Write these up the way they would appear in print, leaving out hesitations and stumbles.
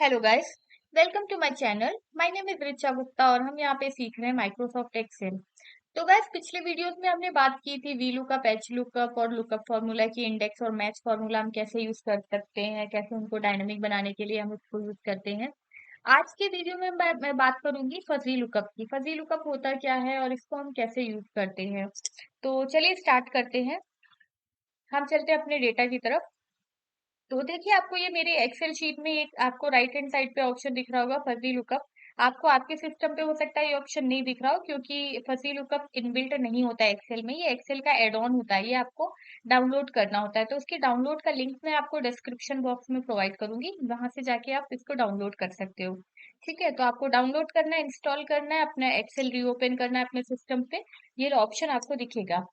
Hello guys, welcome to my channel. My name is Richa Gupta और हम यहाँ पे सीख रहे हैं माइक्रोसॉफ्ट एक्सेल। तो गाइस, पिछले वीडियोस में हमने बात की थी वी लुकअप, एच लुकअप और लुकअप फार्मूला की इंडेक्स और मैच फार्मूला हम कैसे यूज कर सकते हैं, कैसे उनको डायनामिक बनाने के लिए हम उसको यूज करते हैं। आज के वीडियो में मैं बात करूंगी फजी लुकअप की। फजी लुकअप होता क्या है और इसको हम कैसे यूज करते हैं। तो चलिए स्टार्ट करते हैं। हम चलते हैं अपने डेटा की तरफ। तो देखिए, आपको ये मेरे एक्सेल शीट में एक आपको राइट हैंड साइड पे ऑप्शन दिख रहा होगा फजी लुकअप। आपको आपके सिस्टम पे हो सकता है ये ऑप्शन नहीं दिख रहा हो, क्योंकि फजी लुकअप इनबिल्ट नहीं होता है एक्सेल में। ये एक्सेल का एड ऑन होता है, ये आपको डाउनलोड करना होता है। तो उसके डाउनलोड का लिंक मैं आपको डिस्क्रिप्शन बॉक्स में प्रोवाइड करूंगी, वहां से जाके आप इसको डाउनलोड कर सकते हो। ठीक है, तो आपको डाउनलोड करना है, इंस्टॉल करना है, अपना एक्सेल रीओपन करना है अपने सिस्टम पे। ये ऑप्शन आपको दिखेगा।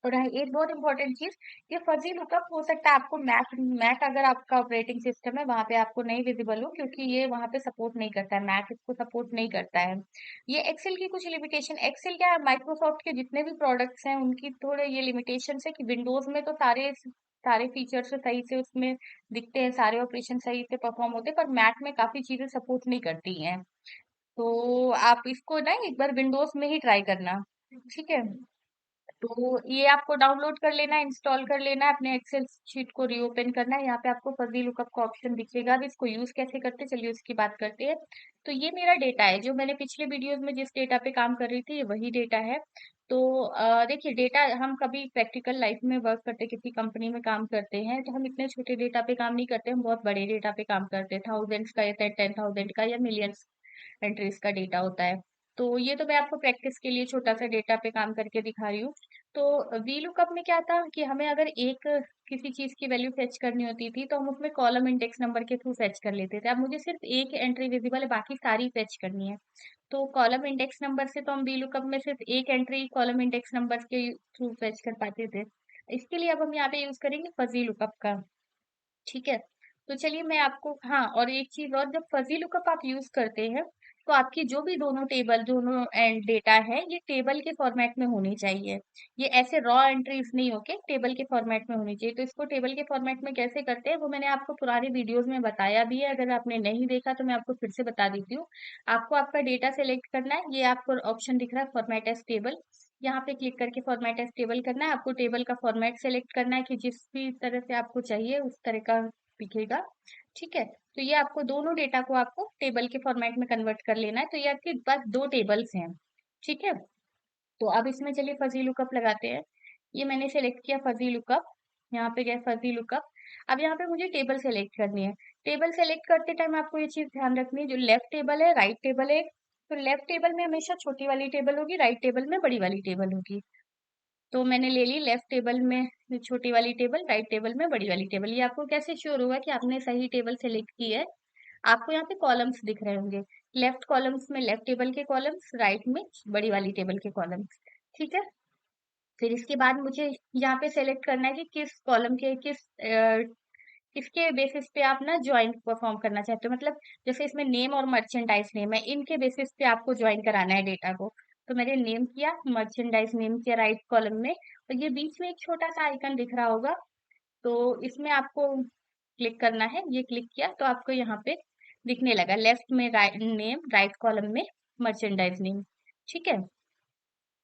और एक बहुत इंपॉर्टेंट चीज, ये फजी लुकअप हो सकता है आपको मैक मैक अगर आपका ऑपरेटिंग सिस्टम है वहां पे आपको नहीं विजिबल हो, क्योंकि ये वहां पे सपोर्ट नहीं करता है, मैक इसको सपोर्ट नहीं करता है। ये एक्सेल की कुछ लिमिटेशन, एक्सेल क्या है, माइक्रोसॉफ्ट के जितने भी प्रोडक्ट्स हैं उनकी थोड़े ये लिमिटेशन है कि विंडोज में तो सारे सारे फीचर्स सही से उसमें दिखते हैं, सारे ऑपरेशन सही से परफॉर्म होते हैं, पर मैक में काफी चीजें सपोर्ट नहीं करती हैं। तो आप इसको ना एक बार विंडोज में ही ट्राई करना। ठीक है, तो ये आपको डाउनलोड कर लेना है, इंस्टॉल कर लेना है, अपने एक्सेल शीट को रीओपन करना है। यहाँ पे आपको फजी लुकअप का ऑप्शन दिखेगा। अब इसको यूज कैसे करते हैं, चलिए उसकी बात करते हैं। तो ये मेरा डेटा है, जो मैंने पिछले वीडियोस में जिस डेटा पे काम कर रही थी, ये वही डेटा है। तो देखिए, डेटा हम कभी प्रैक्टिकल लाइफ में वर्क करते, किसी कंपनी में काम करते हैं, तो हम इतने छोटे डेटा पे काम नहीं करते, हम बहुत बड़े डेटा पे काम करते हैं। थाउजेंड्स का या 10,000 का या मिलियंस एंट्रीज का डेटा होता है। तो ये तो मैं आपको प्रैक्टिस के लिए छोटा सा डेटा पे काम करके दिखा रही हूँ। तो वी लुकअप में क्या था कि हमें अगर एक किसी चीज की वैल्यू फेच करनी होती थी, तो हम उसमें कॉलम इंडेक्स नंबर के थ्रू फेच कर लेते थे। अब मुझे सिर्फ एक एंट्री विजिबल है, बाकी सारी फेच करनी है। तो कॉलम इंडेक्स नंबर से तो हम वी लुकअप में सिर्फ एक एंट्री कॉलम इंडेक्स नंबर के थ्रू फेच कर पाते थे। इसके लिए अब हम यहाँ पे यूज करेंगे फजी लुकअप का। ठीक है, तो चलिए मैं आपको, हाँ, और एक चीज और, जब फजी लुकअप आप यूज करते हैं तो आपकी जो भी दोनों टेबल, दोनों एंड डेटा है, ये टेबल के फॉर्मेट में होनी चाहिए। ये ऐसे रॉ एंट्रीज नहीं होके टेबल के फॉर्मेट में होनी चाहिए। तो इसको टेबल के फॉर्मेट में कैसे करते हैं वो मैंने आपको पुराने वीडियोस में बताया भी है। अगर आपने नहीं देखा तो मैं आपको फिर से बता देती हूँ। आपको आपका डेटा सेलेक्ट करना है, ये आपको ऑप्शन दिख रहा है फॉर्मेट एज टेबल। यहाँ पे क्लिक करके फॉर्मेट एज टेबल करना है। आपको टेबल का फॉर्मेट सेलेक्ट करना है कि जिस भी तरह से आपको चाहिए उस तरह का दिखेगा। ठीक है, तो ये आपको दोनों डेटा को आपको टेबल के फॉर्मेट में कन्वर्ट कर लेना है। तो ये आपके पास दो टेबल्स हैं। ठीक है, तो अब इसमें चलिए फजी लुकअप लगाते हैं। ये मैंने सेलेक्ट किया फजी लुकअप, यहाँ पे गया फजी लुकअप। अब यहाँ पे मुझे टेबल सेलेक्ट करनी है। टेबल सेलेक्ट करते टाइम आपको ये चीज ध्यान रखनी है, जो लेफ्ट टेबल है, राइट टेबल है। तो लेफ्ट टेबल में हमेशा छोटी वाली टेबल होगी, राइट टेबल में बड़ी वाली टेबल होगी। तो मैंने ले ली लेफ्ट टेबल में छोटी वाली टेबल, राइट टेबल में बड़ी वाली टेबल। ये आपको कैसे श्योर होगा कि आपने सही टेबल सेलेक्ट की है? आपको यहाँ पे कॉलम्स दिख रहे होंगे, लेफ्ट कॉलम्स में लेफ्ट टेबल के कॉलम्स, राइट में बड़ी वाली टेबल के कॉलम्स। ठीक है, फिर इसके बाद मुझे यहाँ पे सेलेक्ट करना है कि किस कॉलम के किसके बेसिस पे आप ना ज्वाइन परफॉर्म करना चाहते हो। मतलब जैसे इसमें नेम और मर्चेंडाइज नेम है, इनके बेसिस पे आपको ज्वाइन कराना है डेटा को। तो मैंने नेम किया, मर्चेंडाइज नेम किया राइट कॉलम में, और ये बीच में एक छोटा सा आइकन दिख रहा होगा, तो इसमें आपको क्लिक करना है। ये क्लिक किया तो आपको यहाँ पे दिखने लगा लेफ्ट में राइट नेम, राइट कॉलम में मर्चेंडाइज नेम। ठीक है,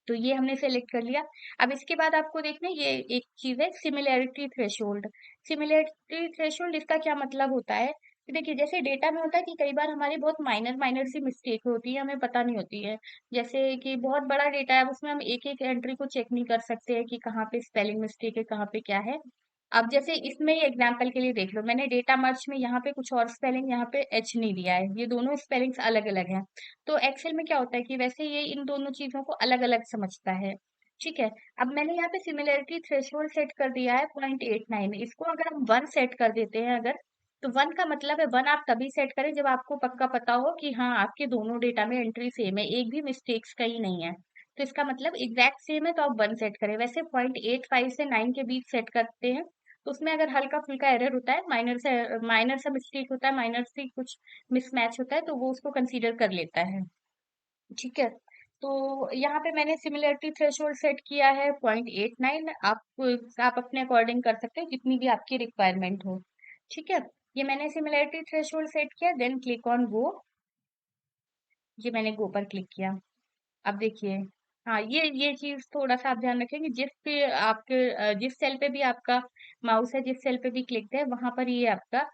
तो ये हमने सेलेक्ट कर लिया। अब इसके बाद आपको देखना है, ये एक चीज है सिमिलैरिटी थ्रेशोल्ड। सिमिलैरिटी थ्रेशोल्ड, इसका क्या मतलब होता है कि देखिए, जैसे डेटा में होता है कि कई बार हमारी बहुत माइनर माइनर सी मिस्टेक होती है, हमें पता नहीं होती है। जैसे कि बहुत बड़ा डेटा है, उसमें हम एक एक एंट्री को चेक नहीं कर सकते हैं कि कहाँ पे स्पेलिंग मिस्टेक है, कहाँ पे क्या है। अब जैसे इसमें ही एग्जांपल के लिए देख लो, मैंने डेटा मर्ज में यहाँ पे कुछ और स्पेलिंग, यहाँ पे एच नहीं दिया है, ये दोनों स्पेलिंग्स अलग अलग हैं। तो एक्सेल में क्या होता है कि वैसे ये इन दोनों चीजों को अलग अलग समझता है। ठीक है, अब मैंने यहाँ पे सिमिलरिटी थ्रेशोल्ड सेट कर दिया है 0.89। इसको अगर हम 1 सेट कर देते हैं अगर, तो 1 का मतलब है, 1 आप तभी सेट करें जब आपको पक्का पता हो कि हाँ, आपके दोनों डेटा में एंट्री सेम है, एक भी मिस्टेक्स कहीं नहीं है। तो इसका मतलब एग्जैक्ट सेम है, तो आप 1 सेट करें। वैसे 0.85 से 9 के बीच सेट करते हैं, तो उसमें अगर हल्का फुल्का एरर होता है, माइनर सा मिस्टेक होता है, माइनर सी कुछ मिसमैच होता है, तो वो उसको कंसीडर कर लेता है। ठीक है, तो यहाँ पे मैंने सिमिलरिटी थ्रेशोल्ड सेट किया है 0.89। आप अपने अकॉर्डिंग कर सकते हो जितनी भी आपकी रिक्वायरमेंट हो। ठीक है, ये मैंने सिमिलैरिटी थ्रेशोल्ड सेट किया, देन क्लिक ऑन गो। ये मैंने गो पर क्लिक किया। अब देखिए, हाँ, ये चीज थोड़ा सा आप ध्यान रखेंगे, जिस पे आपके जिस सेल पे भी आपका माउस है, जिस सेल पे भी क्लिक है, वहां पर ये आपका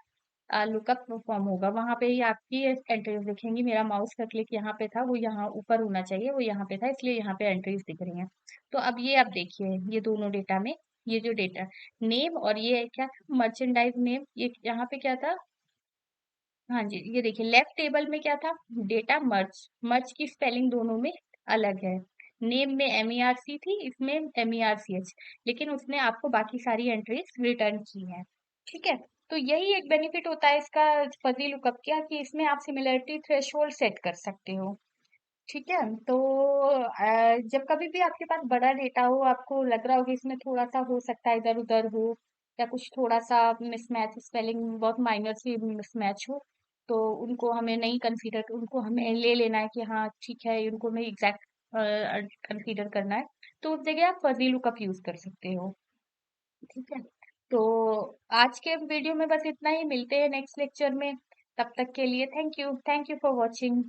लुकअप फॉर्म होगा, वहां पे ही आपकी एंट्रीज दिखेंगी। मेरा माउस का क्लिक यहाँ पे था, वो यहाँ ऊपर होना चाहिए, वो यहाँ पे था, इसलिए यहाँ पे एंट्रीज दिख रही हैं। तो अब ये आप देखिए, ये दोनों डेटा में, ये जो डेटा नेम और ये क्या मर्चेंडाइज नेम, ये यहाँ पे क्या था? हाँ जी, ये देखिए लेफ्ट टेबल में क्या था? डेटा मर्ज, मर्ज की स्पेलिंग दोनों में अलग है। नेम में MERC थी, इसमें MERCH, लेकिन उसने आपको बाकी सारी एंट्रीज रिटर्न की हैं। ठीक है, तो यही एक बेनिफिट होता है इसका फजी लुकअप का, कि इसमें आप सिमिलरिटी थ्रेशोल्ड सेट कर सकते हो। ठीक है, तो जब कभी भी आपके पास बड़ा डेटा हो, आपको लग रहा हो कि इसमें थोड़ा सा हो सकता है इधर उधर हो, या कुछ थोड़ा सा मिसमैच, स्पेलिंग बहुत माइनर सी मिसमैच हो, तो उनको हमें नहीं कंसीडर, उनको हमें ले लेना है कि हाँ ठीक है, उनको हमें एग्जैक्ट कंसीडर करना है, तो उस जगह आप फजी लुकअप यूज कर सकते हो। ठीक है, तो आज के वीडियो में बस इतना ही, मिलते हैं नेक्स्ट लेक्चर में। तब तक के लिए थैंक यू फॉर वॉचिंग।